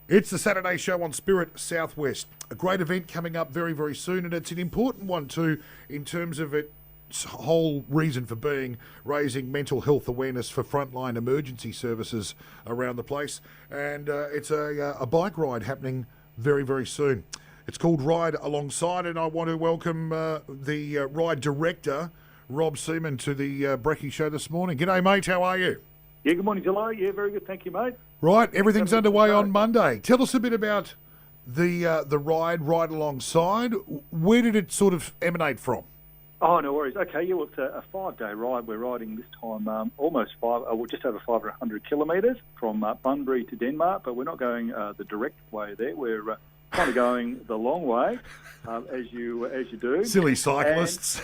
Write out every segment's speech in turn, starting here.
It's the Saturday show on Spirit Southwest. A great event coming up very, very soon, and it's an important one too in terms of its whole reason for being, raising mental health awareness for frontline emergency services around the place. And it's a bike ride happening very, very soon. It's called Ride Alongside, and I want to welcome the ride director, Rob Seaman, to the Brekkie Show this morning. G'day, mate. How are you? Yeah, good morning, July. Yeah, very good. Thank you, mate. Right, everything's underway on Monday. Tell us a bit about the Ride Alongside. Where did it sort of emanate from? Oh, no worries. Okay, yeah, well, it's a 5-day ride. We're riding this time just over 500 kilometres from Bunbury to Denmark, but we're not going the direct way there. We're kind of going the long way, as you do. Silly cyclists.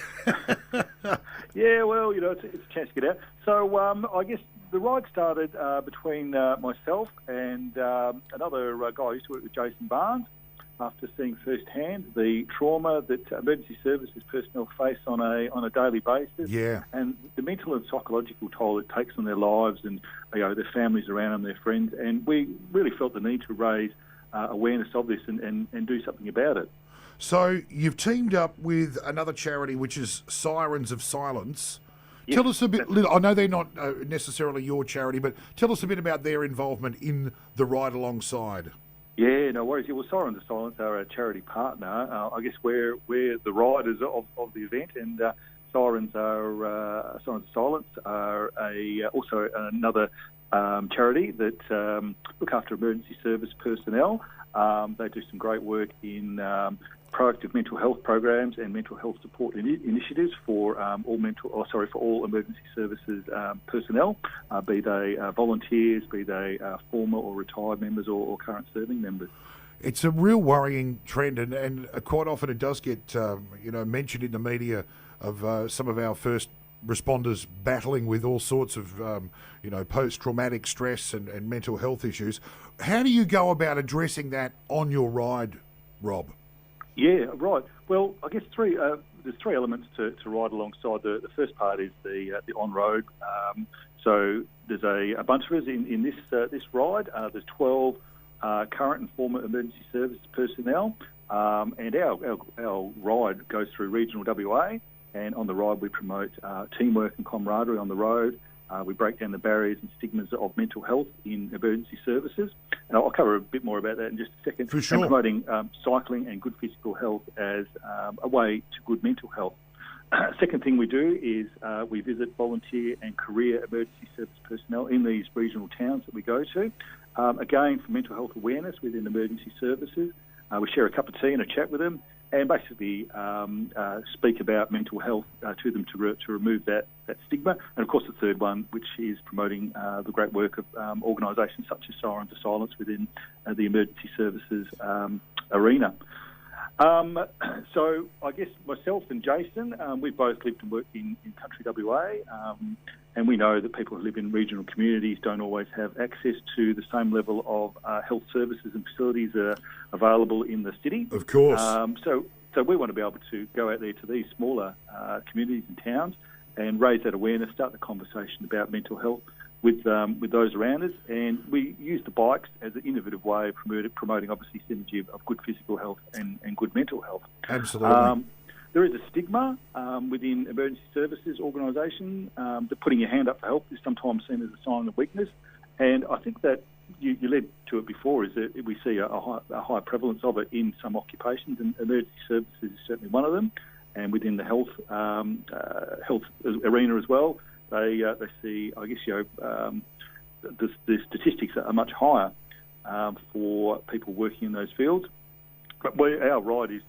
Yeah, well, it's a chance to get out. So I guess the ride started between myself and another guy I used to work with, Jason Barnes, after seeing firsthand the trauma that emergency services personnel face on a daily basis, and the mental and psychological toll it takes on their lives and their families around them, their friends. And we really felt the need to raise awareness of this and do something about it. So you've teamed up with another charity, which is Sirens of Silence. Yes. Tell us a bit. I know they're not necessarily your charity, but tell us a bit about their involvement in the Ride Alongside. Yeah, no worries. Yeah, well, Sirens of Silence are a charity partner. I guess we're the riders of the event, and Sirens of Silence are also another charity that look after emergency service personnel. They do some great work in proactive mental health programs and mental health support initiatives for all emergency services personnel, be they volunteers, be they former or retired members or current serving members. It's a real worrying trend, and quite often it does get mentioned in the media of some of our first responders battling with all sorts of post-traumatic stress and mental health issues. How do you go about addressing that on your ride, Rob? Yeah, right. Well, I guess there's three elements to Ride Alongside. The first part is the on-road. So there's a bunch of us in this ride. There's 12 current and former emergency service personnel, and our ride goes through regional WA. And on the ride, we promote teamwork and camaraderie on the road. We break down the barriers and stigmas of mental health in emergency services. And I'll cover a bit more about that in just a second. For sure. And promoting cycling and good physical health as a way to good mental health. Second thing we do is we visit volunteer and career emergency service personnel in these regional towns that we go to. Again, for mental health awareness within emergency services. We share a cup of tea and a chat with them, and basically speak about mental health to them to remove that stigma. And of course, the third one, which is promoting the great work of organisations such as Sirens of Silence within the emergency services arena. So I guess myself and Jason, we've both lived and worked in country WA, and we know that people who live in regional communities don't always have access to the same level of health services and facilities that are available in the city. Of course. So we want to be able to go out there to these smaller communities and towns and raise that awareness, start the conversation about mental health with those around us. And we use the bikes as an innovative way of promoting obviously synergy of good physical health and good mental health. Absolutely. There is a stigma within emergency services organisation that putting your hand up for help is sometimes seen as a sign of weakness. And I think that you led to it before, is that we see a high prevalence of it in some occupations, and emergency services is certainly one of them. And within the health arena as well, they see, I guess, the statistics are much higher for people working in those fields. But our ride is,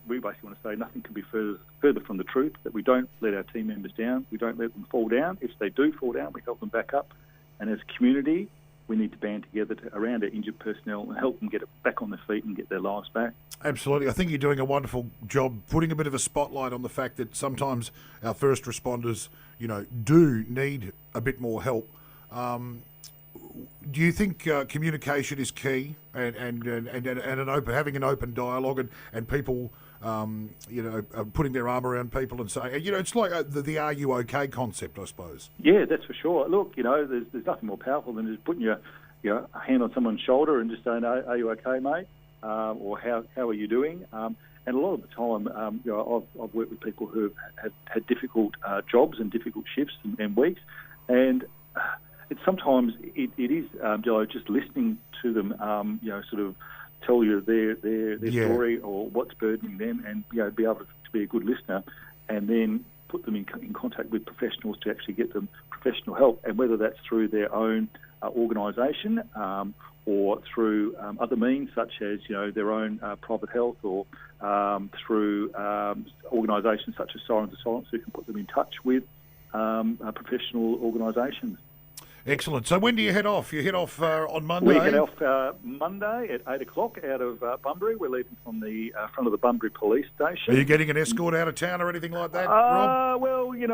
we basically want to say nothing can be further from the truth, that we don't let our team members down, we don't let them fall down. If they do fall down, we help them back up. And as a community, we need to band together around our injured personnel and help them get it back on their feet and get their lives back. Absolutely. I think you're doing a wonderful job putting a bit of a spotlight on the fact that sometimes our first responders, do need a bit more help. Do you think communication is key and having an open dialogue and people, putting their arm around people and saying, it's like the "Are you okay" concept, I suppose. Yeah, that's for sure. Look, there's nothing more powerful than just putting your a hand on someone's shoulder and just saying, "Are you okay, mate?" Or how are you doing? And a lot of the time, I've worked with people who have had difficult jobs and difficult shifts and weeks, and it's sometimes it is just listening to them, sort of tell you their story or what's burdening them, and be able to be a good listener, and then put them in contact with professionals to actually get them professional help, and whether that's through their own organisation or through other means such as their own private health, or through organisations such as Sirens of Silence, who can put them in touch with professional organisations. Excellent. So when do you head off? You head off on Monday? We head off Monday at 8 o'clock out of Bunbury. We're leaving from the front of the Bunbury Police Station. Are you getting an escort out of town or anything like that, Rob? Well, we do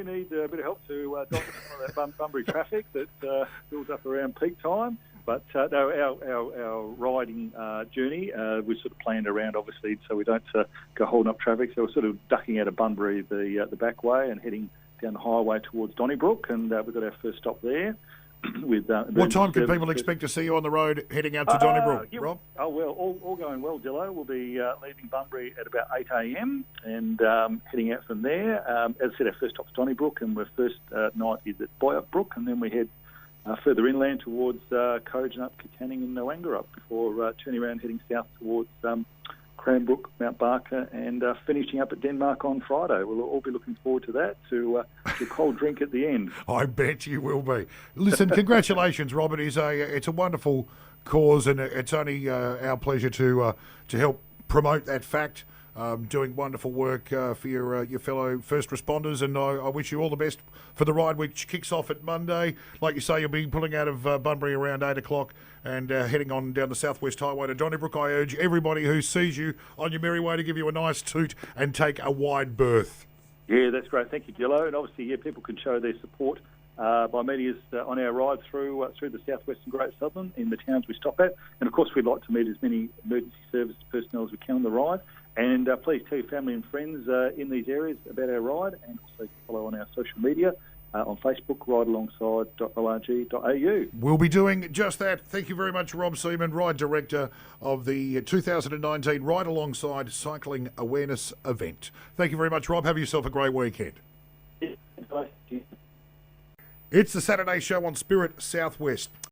need a bit of help to document some of that Bunbury traffic that builds up around peak time. But no, our riding journey was sort of planned around, obviously, so we don't go holding up traffic. So we're sort of ducking out of Bunbury the back way and heading down the highway towards Donnybrook, and we've got our first stop there. With what time can people expect to see you on the road heading out to Donnybrook, Rob? Oh, well, all going well, Dillo. We'll be leaving Bunbury at about 8 a.m. and heading out from there. As I said, our first stop's Donnybrook, and our first night is at Boyup Brook, and then we head further inland towards Kojonup, Katanning and Noangarup before turning around heading south towards Cranbrook, Mount Barker, and finishing up at Denmark on Friday. We'll all be looking forward to that, to a cold drink at the end. I bet you will be. Listen, congratulations, Robert. It's a wonderful cause, and it's only our pleasure to help promote that fact. Doing wonderful work for your fellow first responders, and I wish you all the best for the ride, which kicks off at Monday. Like you say, you'll be pulling out of Bunbury around 8 o'clock and heading on down the Southwest Highway to Donnybrook. I urge everybody who sees you on your merry way to give you a nice toot and take a wide berth. Yeah, that's great. Thank you, Gillo. And obviously, people can show their support by meeting us on our ride through the Southwest and Great Southern in the towns we stop at. And of course, we'd like to meet as many emergency service personnel as we can on the ride. And please tell your family and friends in these areas about our ride, and also follow on our social media on Facebook, ridealongside.org.au. We'll be doing just that. Thank you very much, Rob Seaman, Ride Director of the 2019 Ride Alongside Cycling Awareness Event. Thank you very much, Rob. Have yourself a great weekend. It's the Saturday show on Spirit Southwest.